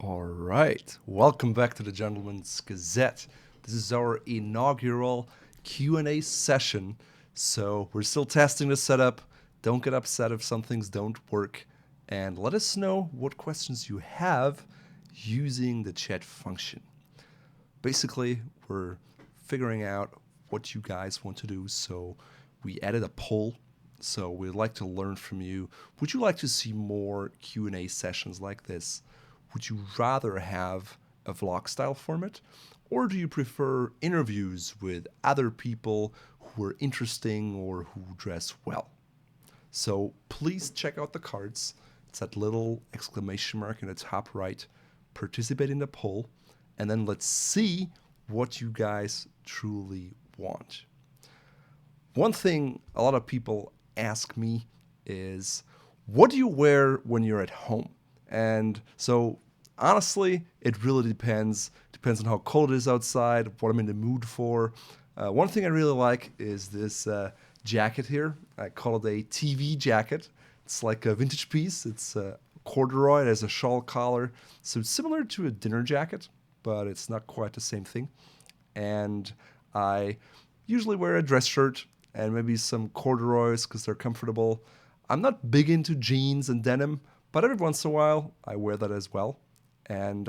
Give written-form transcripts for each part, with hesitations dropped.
All right, welcome back to the Gentleman's Gazette. This is our inaugural Q&A session, so we're still testing the setup. Don't get upset if some things don't work, and let us know what questions you have using the chat function. Basically, we're figuring out what you guys want to do, so we added a poll. So we'd like to learn from you. Would you like to see more Q&A sessions like this? Would you rather have a vlog style format? Or do you prefer interviews with other people who are interesting or who dress well? So please check out the cards. It's that little exclamation mark in the top right. Participate in the poll. And then let's see what you guys truly want. One thing a lot of people ask me is, what do you wear when you're at home? And so honestly, it really depends. Depends on how cold it is outside, what I'm in the mood for. One thing I really like is this jacket here. I call it a TV jacket. It's like a vintage piece. It's corduroy. It has a shawl collar. So it's similar to a dinner jacket, but it's not quite the same thing. And I usually wear a dress shirt and maybe some corduroys because they're comfortable. I'm not big into jeans and denim, but every once in a while I wear that as well. And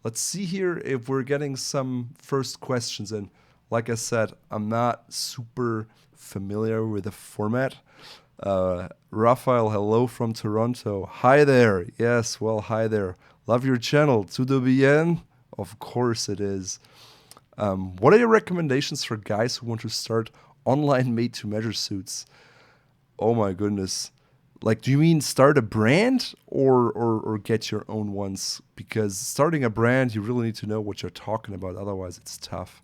let's see here if we're getting some first questions. And like I said, I'm not super familiar with the format. Raphael, hello from Toronto. Hi there. Yes, well, hi there. Love your channel. Tout bien? Of course it is. What are your recommendations for guys who want to start online made-to-measure suits? Oh my goodness. Like, do you mean start a brand or get your own ones? Because starting a brand, you really need to know what you're talking about. Otherwise, it's tough.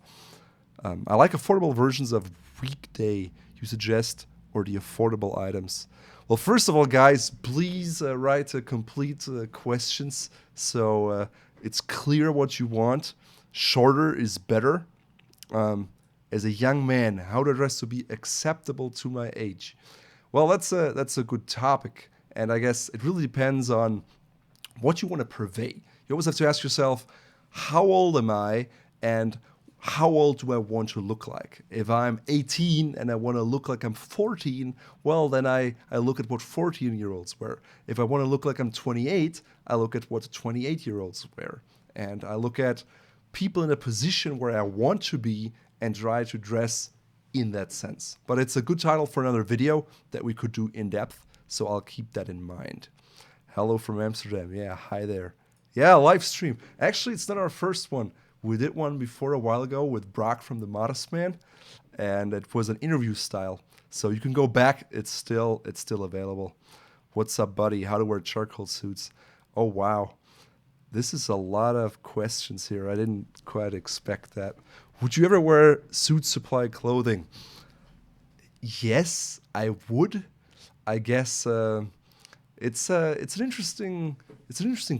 I like affordable versions of weekday, you suggest, or the affordable items. Well, first of all, guys, please write complete questions so it's clear what you want. Shorter is better. As a young man, how to dress to be acceptable to my age? Well, that's a good topic, and I guess it really depends on what you want to purvey. You always have to ask yourself, how old am I, and how old do I want to look like? If I'm 18 and I want to look like I'm 14, well, then I look at what 14-year-olds wear. If I want to look like I'm 28, I look at what 28-year-olds wear. And I look at people in a position where I want to be and try to dress in that sense. But it's a good title for another video that we could do in depth, so I'll keep that in mind. Hello from Amsterdam. Yeah, hi there. Yeah, live stream. Actually, it's not our first one. We did one before a while ago with Brock from The Modest Man, and it was an interview style. So you can go back. It's still available. What's up, buddy? How to wear charcoal suits? Oh, wow. This is a lot of questions here. I didn't quite expect that. Would you ever wear Suitsupply clothing? Yes, I would. I guess it's an interesting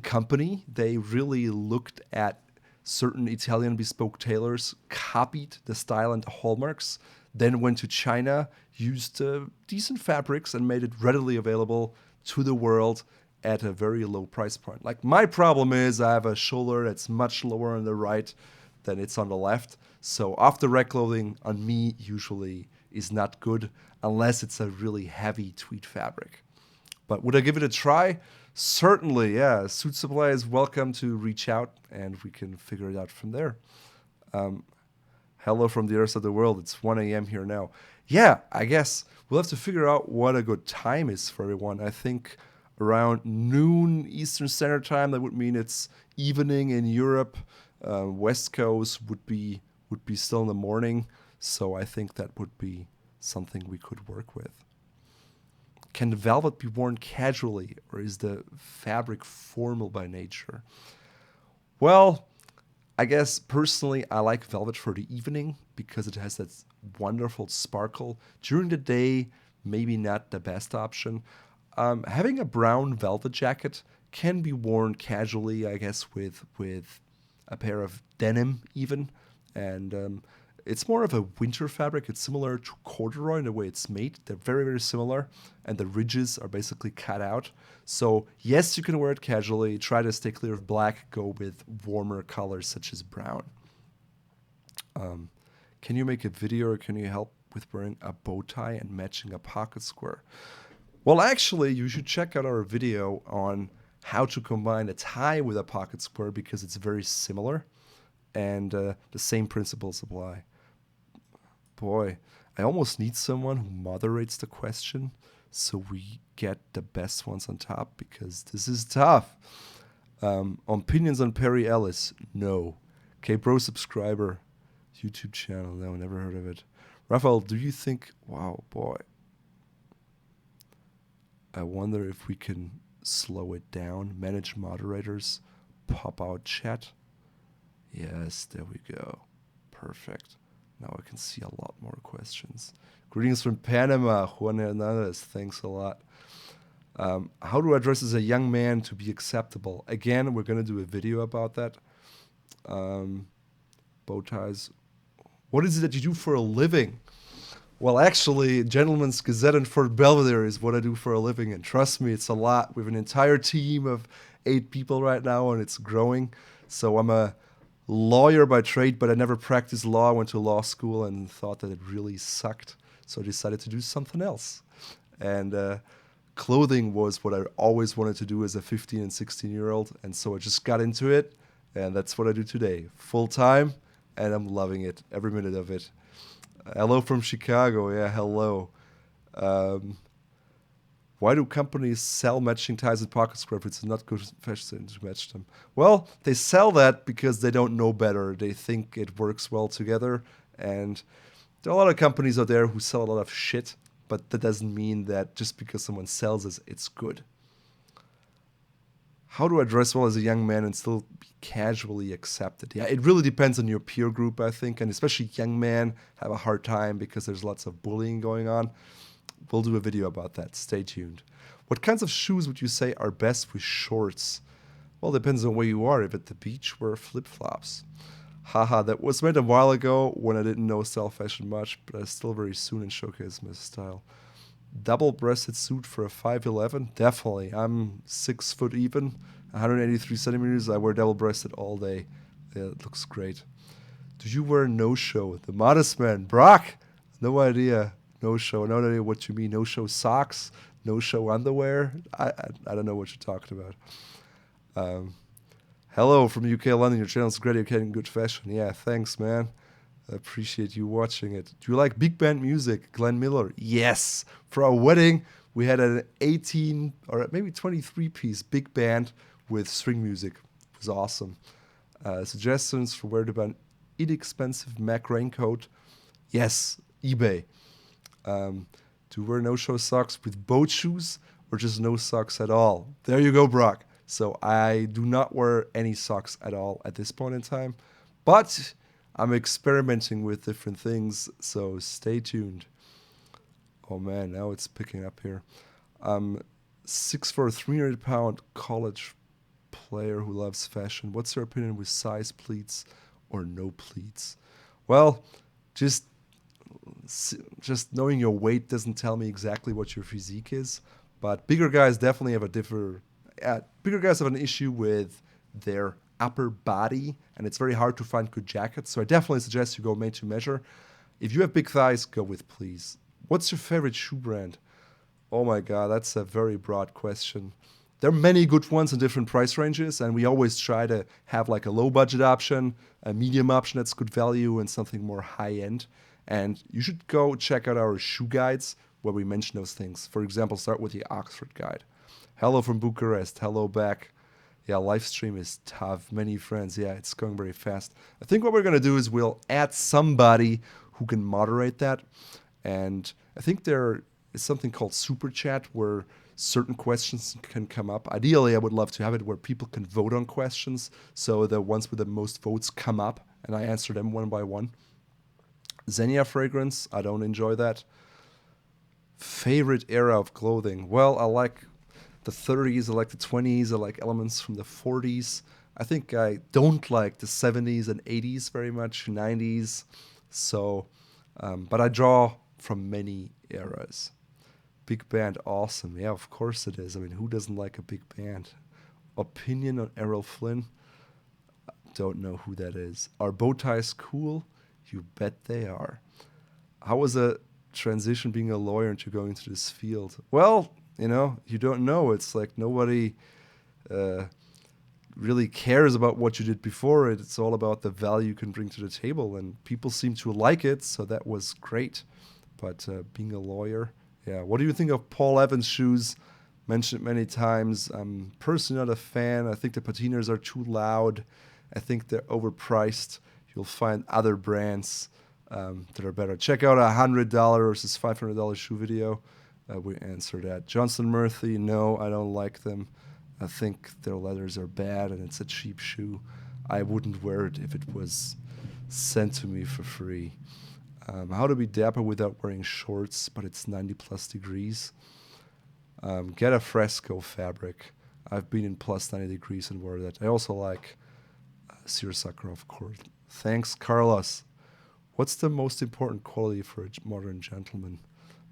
company. They really looked at certain Italian bespoke tailors, copied the style and the hallmarks, then went to China, used decent fabrics, and made it readily available to the world at a very low price point. Like, my problem is I have a shoulder that's much lower on the right than it's on the left. So off-the-rack clothing on me usually is not good unless it's a really heavy tweed fabric. But would I give it a try? Certainly, yeah. Suitsupply is welcome to reach out and we can figure it out from there. Hello from the other side of the world. It's 1 a.m. here now. Yeah, I guess we'll have to figure out what a good time is for everyone. I think around noon Eastern Standard Time, that would mean it's evening in Europe. West Coast would be still in the morning, so I think that would be something we could work with. Can the velvet be worn casually, or is the fabric formal by nature? Well, I guess personally I like velvet for the evening because it has that wonderful sparkle. During the day, maybe not the best option. Having a brown velvet jacket can be worn casually, I guess, with a pair of denim even. And It's more of a winter fabric. It's similar to corduroy in the way it's made. They're very, very similar, and the ridges are basically cut out. So yes, you can wear it casually. Try to stay clear of black. Go with warmer colors such as brown. Can you make a video, or can you help with wearing a bow tie and matching a pocket square? Well, actually, you should check out our video on how to combine a tie with a pocket square, because it's very similar, and the same principles apply. Boy, I almost need someone who moderates the question so we get the best ones on top, because this is tough. Opinions on Perry Ellis? No. K-Bro subscriber. YouTube channel? No, never heard of it. Raphael, do you think... Wow, boy. I wonder if we can slow it down. Manage moderators. Pop out chat. Yes, there we go. Perfect. Now I can see a lot more questions. Greetings from Panama, Juan Hernandez. Thanks a lot. How do I dress as a young man to be acceptable? Again, we're going to do a video about that. Bow ties. What is it that you do for a living? Well, actually, Gentleman's Gazette in Fort Belvedere is what I do for a living. And trust me, it's a lot. We have an entire team of 8 people right now, and it's growing. So I'm a lawyer by trade, but I never practiced law. I went to law school and thought that it really sucked. So I decided to do something else. And clothing was what I always wanted to do as a 15 and 16-year-old. And so I just got into it. And that's what I do today. Full time. And I'm loving it. Every minute of it. Hello from Chicago. Yeah, hello. Why do companies sell matching ties and pocket square if it's not good fashion to match them? Well, they sell that because they don't know better. They think it works well together. And there are a lot of companies out there who sell a lot of shit, but that doesn't mean that just because someone sells it, it's good. How do I dress well as a young man and still be casually accepted? Yeah, it really depends on your peer group, I think, and especially young men have a hard time because there's lots of bullying going on. We'll do a video about that. Stay tuned. What kinds of shoes would you say are best with shorts? Well, it depends on where you are. If at the beach, wear flip-flops. Haha, that was made a while ago when I didn't know style fashion much, but I still very soon in showcase my style. Double-breasted suit for a 5'11"? Definitely. I'm 6 foot even, 183 centimeters. I wear double-breasted all day. Yeah, it looks great. Do you wear no-show? The modest man. Brock? No idea. No-show. No idea what you mean. No-show socks? No-show underwear? I don't know what you're talking about. Hello from UK London. Your channel's great. You're getting good fashion. Yeah, thanks, man. I appreciate you watching it. Do you like big band music? Glenn Miller? Yes. For our wedding, we had an 18 or maybe 23-piece big band with string music. It was awesome. Suggestions for where to buy an inexpensive Mac raincoat? Yes, eBay. Do you wear no-show socks with boat shoes or just no socks at all? There you go, Brock. So I do not wear any socks at all at this point in time. But I'm experimenting with different things, so stay tuned. Oh man, now it's picking up here. 6'4", 300-pound college player who loves fashion. What's your opinion with size pleats or no pleats? Well, just knowing your weight doesn't tell me exactly what your physique is, but bigger guys definitely have bigger guys have an issue with their upper body, and it's very hard to find good jackets. So I definitely suggest you go made to measure. If you have big thighs, go with please. What's your favorite shoe brand? Oh my God, that's a very broad question. There are many good ones in different price ranges, and we always try to have like a low budget option, a medium option that's good value, and something more high end. And you should go check out our shoe guides where we mention those things. For example, start with the Oxford guide. Hello from Bucharest. Hello back. Yeah, live stream is tough. Many friends. Yeah, it's going very fast. I think what we're going to do is we'll add somebody who can moderate that. And I think there is something called Super Chat where certain questions can come up. Ideally, I would love to have it where people can vote on questions. So the ones with the most votes come up and I answer them one by one. Zenia fragrance. I don't enjoy that. Favorite era of clothing. Well, I like the 30s, I like the 20s, I like elements from the 40s. I think I don't like the 70s and 80s very much, 90s. So, but I draw from many eras. Big band, awesome. Yeah, of course it is. I mean, who doesn't like a big band? Opinion on Errol Flynn? Don't know who that is. Are bow ties cool? You bet they are. How was a transition being a lawyer into going into this field? Well, you don't know. It's like nobody really cares about what you did before it. It's all about the value you can bring to the table, and people seem to like it, so that was great. But being a lawyer, yeah. What do you think of Paul Evans shoes? Mentioned it many times. I'm personally not a fan. I think the patinas are too loud. I think they're overpriced. You'll find other brands that are better. Check out a $100 versus $500 shoe video. We answer that. Johnston Murphy, no, I don't like them. I think their leathers are bad and it's a cheap shoe. I wouldn't wear it if it was sent to me for free. How to be dapper without wearing shorts, but it's 90 plus degrees. Get a fresco fabric. I've been in plus 90 degrees and wore that. I also like seersucker, of course. Thanks, Carlos. What's the most important quality for a modern gentleman?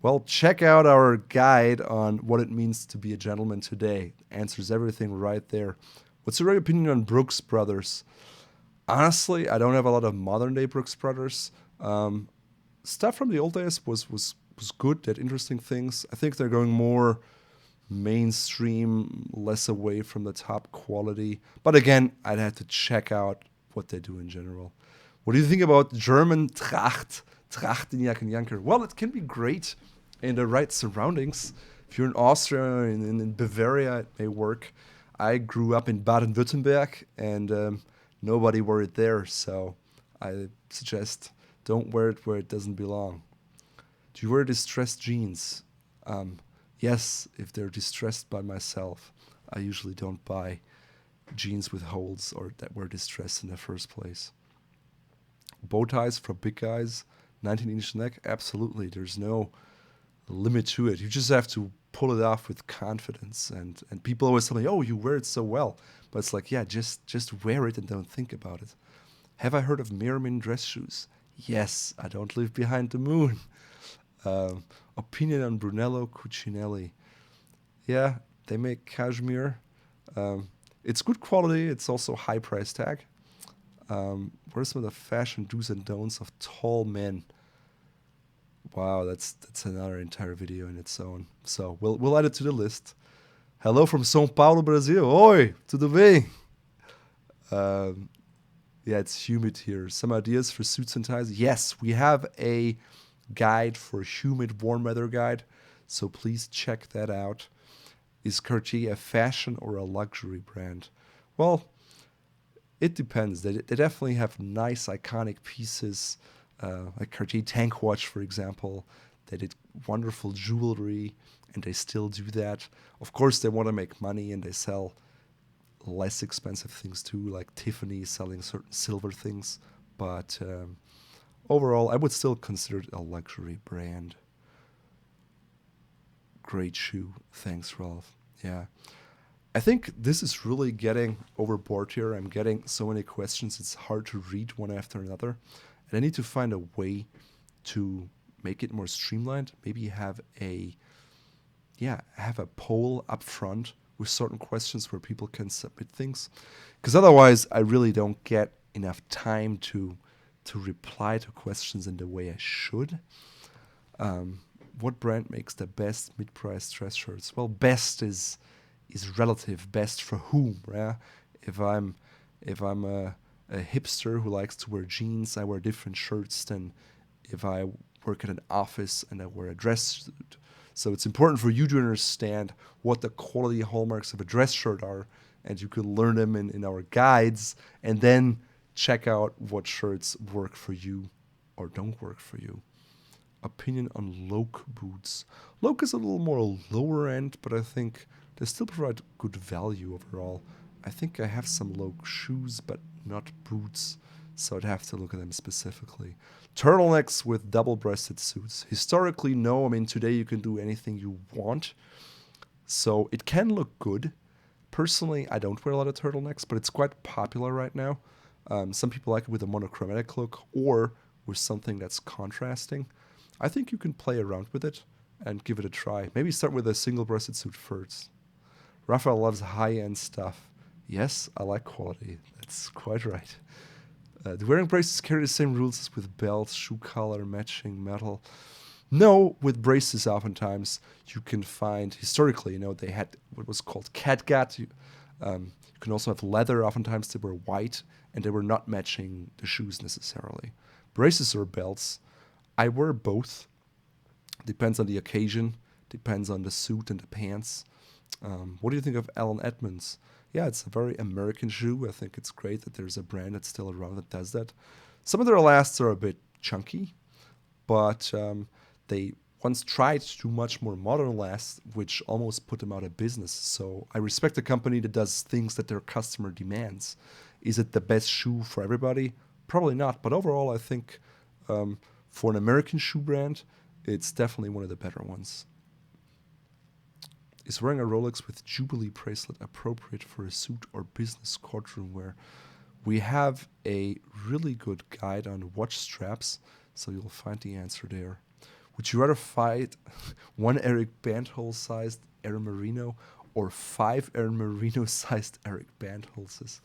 Well, check out our guide on what it means to be a gentleman today. Answers everything right there. What's your opinion on Brooks Brothers? Honestly, I don't have a lot of modern day Brooks Brothers. Stuff from the old days was good. They had interesting things. I think they're going more mainstream, less away from the top quality. But again, I'd have to check out what they do in general. What do you think about German Tracht? Trachtenjackenjanker. Well, it can be great in the right surroundings. If you're in Austria or in Bavaria, it may work. I grew up in Baden-Württemberg, and nobody wore it there, so I suggest don't wear it where it doesn't belong. Do you wear distressed jeans? Yes, if they're distressed by myself. I usually don't buy jeans with holes or that were distressed in the first place. Bow ties for big guys, 19-inch neck, absolutely. There's no limit to it. You just have to pull it off with confidence. And people always tell me, oh, you wear it so well. But it's like, yeah, just wear it and don't think about it. Have I heard of Meermin dress shoes? Yes, I don't live behind the moon. Opinion on Brunello, Cucinelli. Yeah, they make cashmere. It's good quality. It's also high price tag. What are some of the fashion do's and don'ts of tall men? Wow, that's another entire video in its own. So we'll add it to the list. Hello from São Paulo, Brazil. Oi, tudo bem? Yeah, it's humid here. Some ideas for suits and ties? Yes, we have a guide for humid warm weather guide, so please check that out. Is Cartier a fashion or a luxury brand? Well, it depends. They definitely have nice iconic pieces, like Cartier Tank Watch, for example. They did wonderful jewelry, and they still do that. Of course, they want to make money, and they sell less expensive things too, like Tiffany selling certain silver things. But overall, I would still consider it a luxury brand. Great shoe. Thanks, Ralph. Yeah. I think this is really getting overboard here. I'm getting so many questions. It's hard to read one after another. And I need to find a way to make it more streamlined. Maybe have a poll up front with certain questions where people can submit things. Because otherwise, I really don't get enough time to reply to questions in the way I should. What brand makes the best mid-price dress shirts? Well, best is relative. Best for whom, yeah? If I'm a hipster who likes to wear jeans, I wear different shirts than if I work at an office and I wear a dress suit. So it's important for you to understand what the quality hallmarks of a dress shirt are, and you can learn them in our guides, and then check out what shirts work for you or don't work for you. Opinion on Loake boots. Loake is a little more lower end, but I think they still provide good value overall. I think I have some Loake shoes, but not boots, so I'd have to look at them specifically. Turtlenecks with double-breasted suits. Historically, no. I mean, today you can do anything you want, so it can look good. Personally, I don't wear a lot of turtlenecks, but it's quite popular right now. Some people like it with a monochromatic look or with something that's contrasting, I think you can play around with it and give it a try. Maybe start with a single-breasted suit first. Raphael loves high-end stuff. Yes, I like quality. That's quite right. Do wearing braces carry the same rules as with belts, shoe color, matching metal? No, with braces oftentimes you can find, historically, they had what was called catgut. You can also have leather. Oftentimes they were white and they were not matching the shoes necessarily. Braces or belts, I wear both. Depends on the occasion, depends on the suit and the pants. What do you think of Allen Edmonds? Yeah, it's a very American shoe. I think it's great that there's a brand that's still around that does that. Some of their lasts are a bit chunky, but they once tried to do much more modern lasts, which almost put them out of business. So I respect a company that does things that their customer demands. Is it the best shoe for everybody? Probably not. But overall, I think for an American shoe brand, it's definitely one of the better ones. Is wearing a Rolex with Jubilee bracelet appropriate for a suit or business courtroom wear? We have a really good guide on watch straps, so you'll find the answer there. Would you rather fight one Eric Bandholz-sized Aaron Marino or 5 Aaron Marino-sized Eric Bandholzes?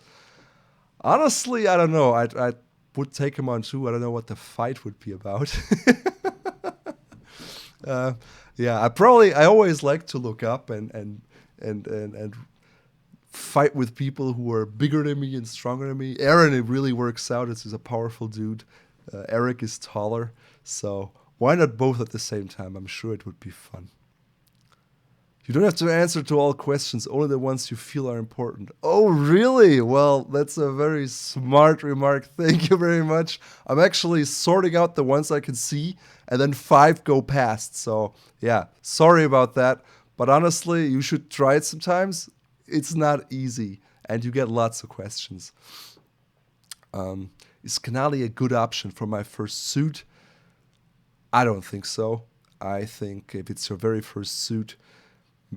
Honestly, I don't know. I would take him on too. I don't know what the fight would be about. I always like to look up and fight with people who are bigger than me and stronger than me. Aaron, it really works out. He's a powerful dude. Eric is taller, so why not both at the same time? I'm sure it would be fun. You don't have to answer to all questions, only the ones you feel are important. Oh, really? Well, that's a very smart remark. Thank you very much. I'm actually sorting out the ones I can see, and then 5 go past. So, yeah, sorry about that. But honestly, you should try it sometimes. It's not easy, and you get lots of questions. Is Canali a good option for my first suit? I don't think so. I think if it's your very first suit,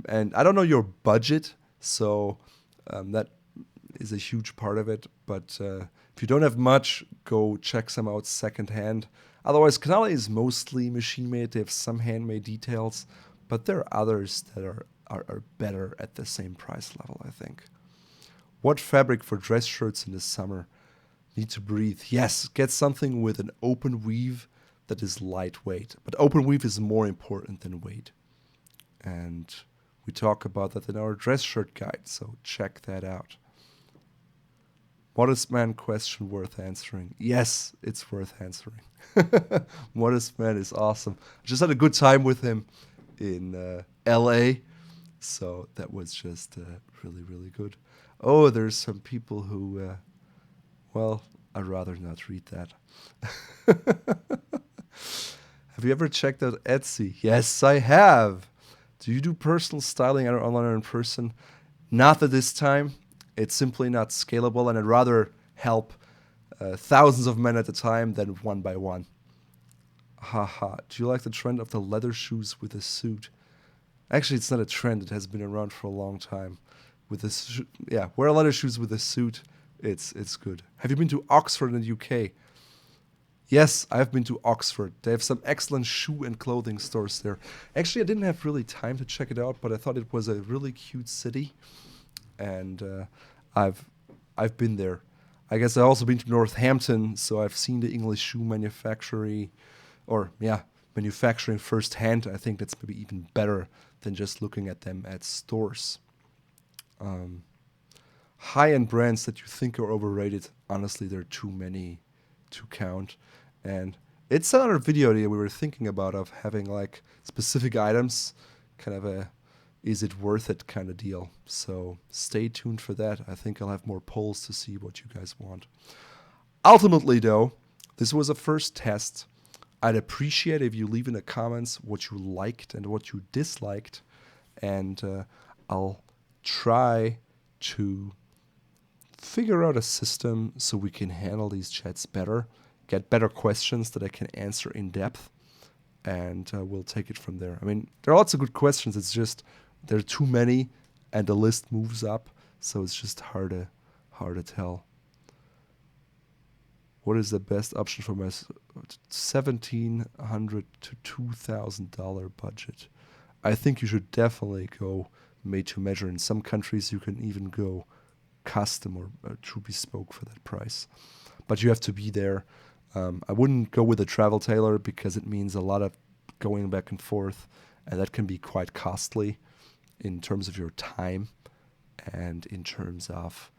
and I don't know your budget, so that is a huge part of it. But if you don't have much, go check some out secondhand. Otherwise, Canali is mostly machine-made. They have some handmade details, but there are others that are better at the same price level, I think. What fabric for dress shirts in the summer? Need to breathe. Yes, get something with an open weave that is lightweight. But open weave is more important than weight. And we talk about that in our dress shirt guide, so check that out. Modest man question worth answering? Yes, it's worth answering. Modest man is awesome. I just had a good time with him in LA, so that was just really, really good. Oh, there's some people who, I'd rather not read that. Have you ever checked out Etsy? Yes, I have. Do you do personal styling either online or in person? Not at this time. It's simply not scalable, and I'd rather help thousands of men at a time than one by one. Haha. Do you like the trend of the leather shoes with a suit? Actually, it's not a trend. It has been around for a long time. Wear leather shoes with a suit. It's good. Have you been to Oxford in the UK? Yes, I've been to Oxford. They have some excellent shoe and clothing stores there. Actually, I didn't have really time to check it out, but I thought it was a really cute city, and I've been there. I guess I've also been to Northampton, so I've seen the English shoe manufacturing firsthand. I think that's maybe even better than just looking at them at stores. High-end brands that you think are overrated, honestly, there are too many to count. And it's another video that we were thinking about of having like specific items, kind of a is it worth it kind of deal. So stay tuned for that. I think I'll have more polls to see what you guys want. Ultimately though, this was a first test. I'd appreciate if you leave in the comments what you liked and what you disliked, and I'll try to figure out a system so we can handle these chats better, get better questions that I can answer in depth, and we'll take it from there. I mean, there are lots of good questions. It's just there are too many, and the list moves up, so it's just hard to tell. What is the best option for my $1,700 to $2,000 budget? I think you should definitely go made to measure. In some countries, you can even go custom or true bespoke for that price. But you have to be there. I wouldn't go with a travel tailor because it means a lot of going back and forth, and that can be quite costly in terms of your time and in terms of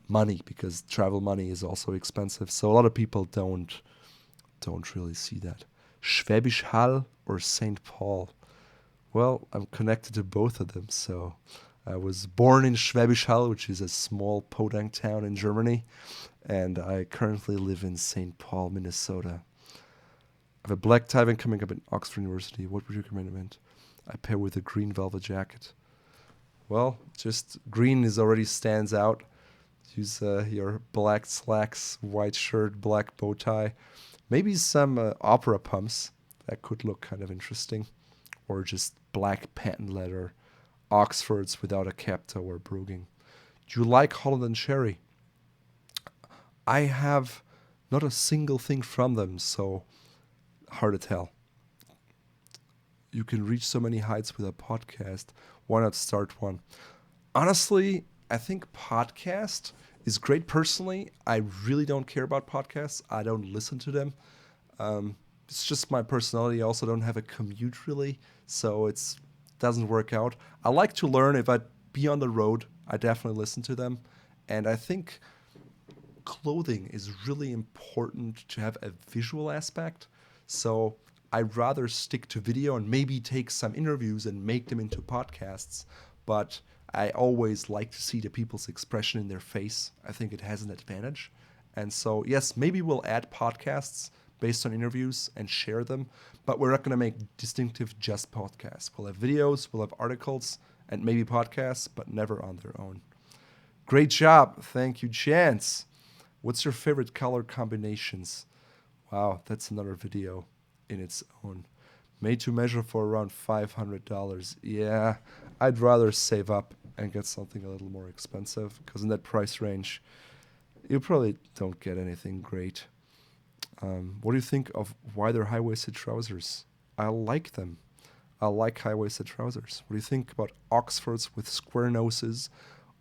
money, because travel money is also expensive. So a lot of people don't really see that. Schwäbisch Hall or St. Paul? Well, I'm connected to both of them. So I was born in Schwäbisch Hall, which is a small podunk town in Germany, and I currently live in St. Paul, Minnesota. I have a black tie event coming up in Oxford University. What would you recommend? I pair with a green velvet jacket. Well, just green already stands out. Use your black slacks, white shirt, black bow tie. Maybe some opera pumps. That could look kind of interesting. Or just black patent leather, Oxfords without a cap toe or broguing. Do you like Holland and Sherry? I have not a single thing from them, so hard to tell. You can reach so many heights with a podcast. Why not start one? Honestly, I think podcast is great personally. I really don't care about podcasts. I don't listen to them. It's just my personality. I also don't have a commute really, so it doesn't work out. I like to learn. If I be on the road, I definitely listen to them. And I think clothing is really important to have a visual aspect. So I'd rather stick to video and maybe take some interviews and make them into podcasts. But I always like to see the people's expression in their face. I think it has an advantage. And so, yes, maybe we'll add podcasts based on interviews and share them, but we're not going to make distinctive just podcasts. We'll have videos, we'll have articles, and maybe podcasts, but never on their own. Great job. Thank you, Chance. What's your favorite color combinations? Wow, that's another video in its own. Made to measure for around $500. Yeah, I'd rather save up and get something a little more expensive, because in that price range, you probably don't get anything great. What do you think of wider high-waisted trousers? I like them. I like high-waisted trousers. What do you think about Oxfords with square noses,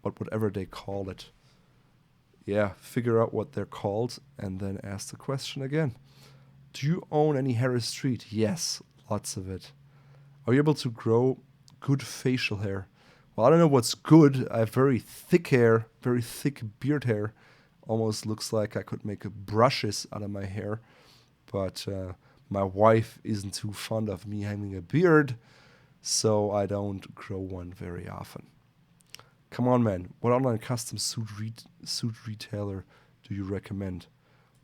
or whatever they call it? Yeah, figure out what they're called and then ask the question again. Do you own any Harris Tweed? Yes, lots of it. Are you able to grow good facial hair? Well, I don't know what's good. I have very thick hair, very thick beard hair. Almost looks like I could make brushes out of my hair. But my wife isn't too fond of me having a beard, so I don't grow one very often. Come on, man. What online custom suit retailer do you recommend?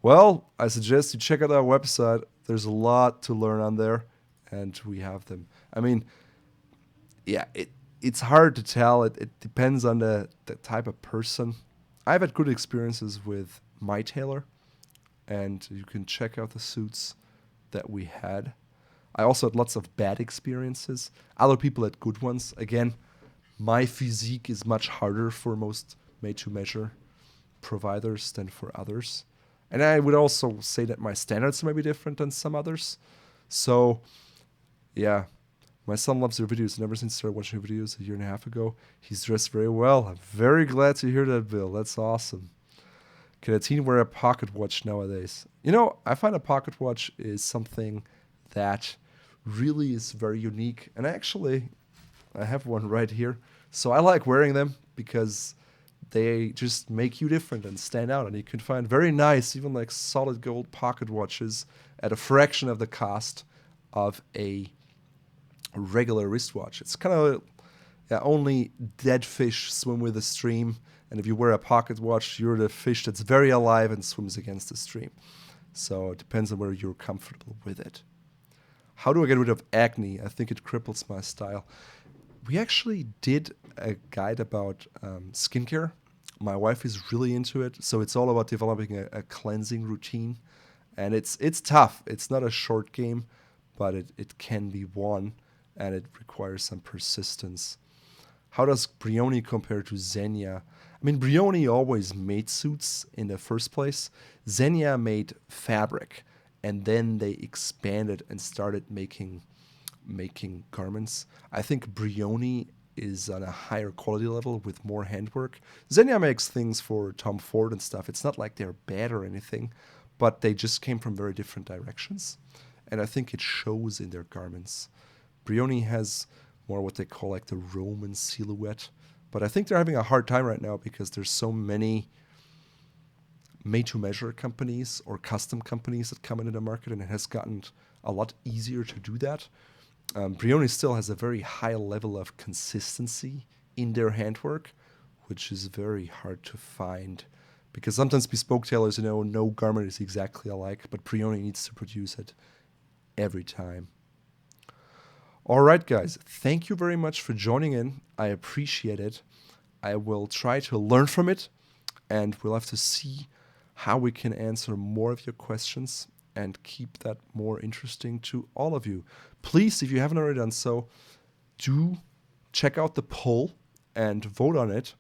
Well, I suggest you check out our website. There's a lot to learn on there, and we have them. I mean, yeah, it's hard to tell. It depends on the type of person. I've had good experiences with my tailor, and you can check out the suits that we had. I also had lots of bad experiences. Other people had good ones. Again, my physique is much harder for most made-to-measure providers than for others. And I would also say that my standards might be different than some others. So, yeah, my son loves your videos. And ever since I started watching your videos a year and a half ago, he's dressed very well. I'm very glad to hear that, Bill. That's awesome. Can a teen wear a pocket watch nowadays? You know, I find a pocket watch is something that really is very unique. And actually, I have one right here. So I like wearing them because they just make you different and stand out. And you can find very nice, even like solid gold pocket watches at a fraction of the cost of a regular wristwatch. It's kind of only dead fish swim with the stream. And if you wear a pocket watch, you're the fish that's very alive and swims against the stream. So it depends on whether you're comfortable with it. How do I get rid of acne? I think it cripples my style. We actually did a guide about skincare. My wife is really into it. So it's all about developing a cleansing routine. And it's tough. It's not a short game, but it can be won. And it requires some persistence. how does Brioni compare to Zenia? I mean, Brioni always made suits in the first place. Zenia made fabric, and then they expanded and started making garments. I think Brioni is on a higher quality level with more handwork. Zenia makes things for Tom Ford and stuff. It's not like they're bad or anything, but they just came from very different directions. And I think it shows in their garments. Brioni has more what they call like the Roman silhouette. But I think they're having a hard time right now because there's so many made-to-measure companies or custom companies that come into the market, and it has gotten a lot easier to do that. Brioni still has a very high level of consistency in their handwork, which is very hard to find. Because sometimes bespoke tailors, no garment is exactly alike, but Brioni needs to produce it every time. All right, guys, thank you very much for joining in. I appreciate it. I will try to learn from it, and we'll have to see how we can answer more of your questions and keep that more interesting to all of you. Please, if you haven't already done so, do check out the poll and vote on it,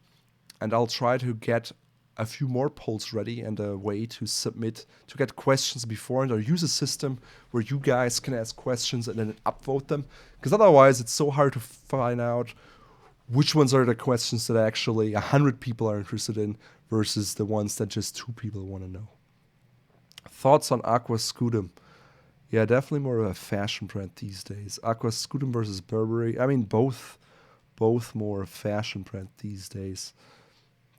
and I'll try to get a few more polls ready and a way to submit, to get questions beforehand, or use a system where you guys can ask questions and then upvote them. Because otherwise, it's so hard to find out which ones are the questions that actually 100 people are interested in versus the ones that just 2 people want to know. Thoughts on Aquascutum? Yeah, definitely more of a fashion brand these days. Aquascutum versus Burberry. I mean, both more fashion brand these days.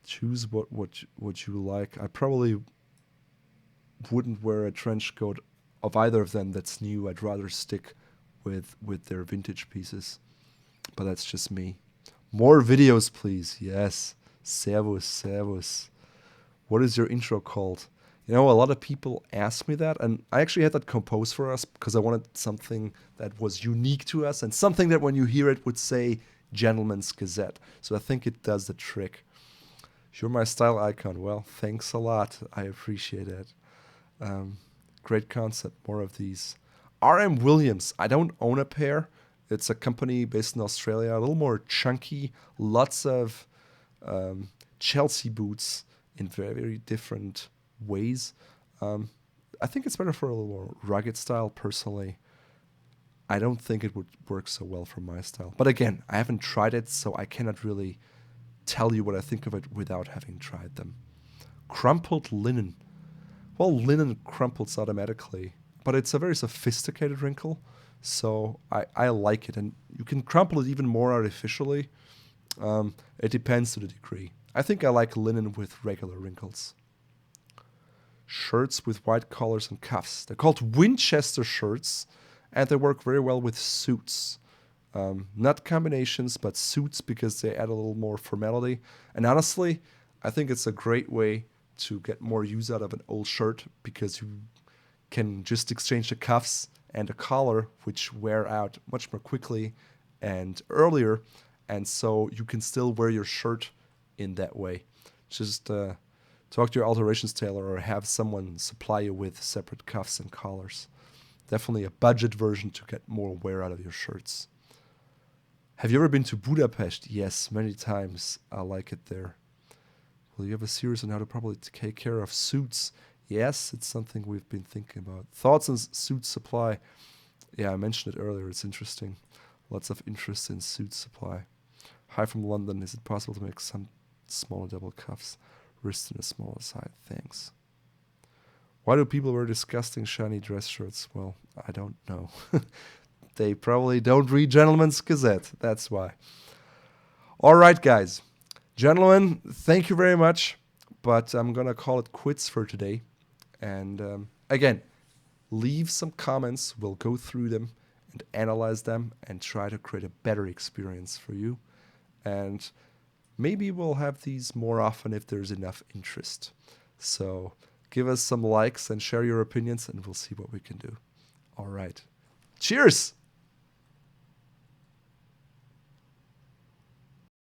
Choose what you like. I probably wouldn't wear a trench coat of either of them that's new. I'd rather stick with their vintage pieces. But that's just me. More videos, please. Yes. Servus. What is your intro called? A lot of people ask me that, and I actually had that composed for us because I wanted something that was unique to us and something that when you hear it would say Gentleman's Gazette. So I think it does the trick. You're my style icon. Well, thanks a lot. I appreciate it. Great concept. More of these. R.M. Williams. I don't own a pair. It's a company based in Australia. A little more chunky. Lots of Chelsea boots in very, very different ways. I think it's better for a little more rugged style, personally. I don't think it would work so well for my style. But again, I haven't tried it, so I cannot really tell you what I think of it without having tried them. Crumpled linen. Well, linen crumples automatically, but it's a very sophisticated wrinkle, so I like it. And you can crumple it even more artificially. It depends to the degree. I think I like linen with regular wrinkles. Shirts with white collars and cuffs. They're called Winchester shirts, and they work very well with suits. Not combinations, but suits, because they add a little more formality. And honestly, I think it's a great way to get more use out of an old shirt, because you can just exchange the cuffs and the collar, which wear out much more quickly and earlier. And so you can still wear your shirt in that way. Just talk to your alterations tailor or have someone supply you with separate cuffs and collars. Definitely a budget version to get more wear out of your shirts. Have you ever been to Budapest? Yes, many times. I like it there. Will you have a series on how to properly take care of suits? Yes, it's something we've been thinking about. Thoughts on Suitsupply? Yeah, I mentioned it earlier. It's interesting. Lots of interest in Suitsupply. Hi from London. Is it possible to make some smaller double cuffs? Wrist in a smaller side. Thanks. Why do people wear disgusting shiny dress shirts? Well, I don't know. They probably don't read Gentleman's Gazette. That's why. All right, guys. Gentlemen, thank you very much. But I'm going to call it quits for today. And again, leave some comments. We'll go through them and analyze them and try to create a better experience for you. And maybe we'll have these more often if there's enough interest. So give us some likes and share your opinions, and we'll see what we can do. All right. Cheers!